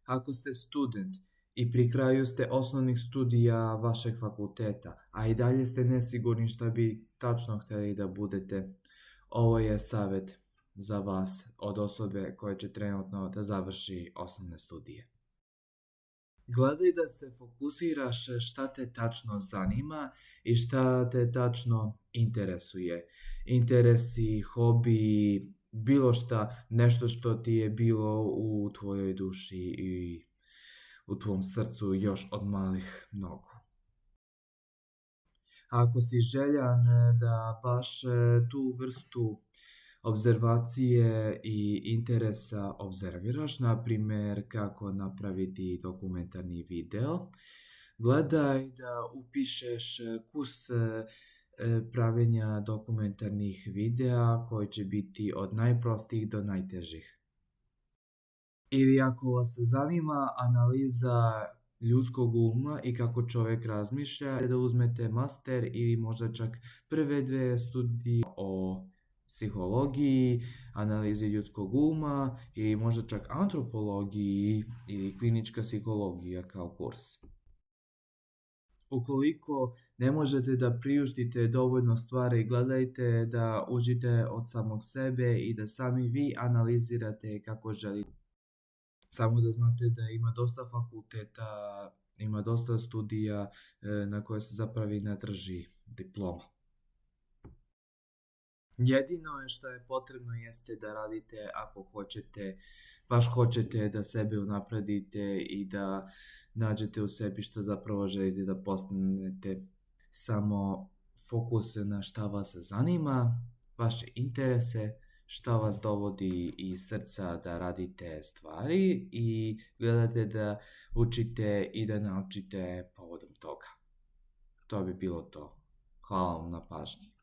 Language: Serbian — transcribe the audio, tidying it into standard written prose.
Ako ste student i pri kraju ste osnovnih studija vašeg fakulteta, a i dalje ste nesigurni šta bi tačno htjeli da budete, ovo je savjet za vas od osobe koja će trenutno da završi osnovne studije. Gledaj da se fokusiraš šta te tačno zanima i šta te tačno interesuje. Interesi, hobi, bilo šta, nešto što ti je bilo u tvojoj duši i u tvom srcu još od malih nogu. Ako si željan da baš tu vrstu obzervacije i interesa obzerviraš, na primjer kako napraviti dokumentarni video, gledaj da upišeš kurs pravljenja dokumentarnih videa koji će biti od najprostijih do najtežih. Ili ako vas zanima analiza ljudskog uma i kako čovjek razmišlja, da uzmete master ili možda čak prve 2 studije o psihologiji, analizi ljudskog uma ili možda čak antropologiji ili klinička psihologija kao kurs. Ukoliko ne možete da priuštite dovoljno stvari, gledajte da uđite od samog sebe i da sami vi analizirate kako želite. Samo da znate da ima dosta fakulteta, ima dosta studija na koje se zapravo i ne traži diploma. Jedino je što je potrebno jeste da radite ako hoćete, baš hoćete da sebe unapredite i da nađete u sebi što zapravo želite da postanete. Samo fokus na šta vas zanima, vaše interese, šta vas dovodi iz srca da radite stvari i gledate da učite i da naučite povodom toga. To bi bilo to. Hvala vam na pažnji.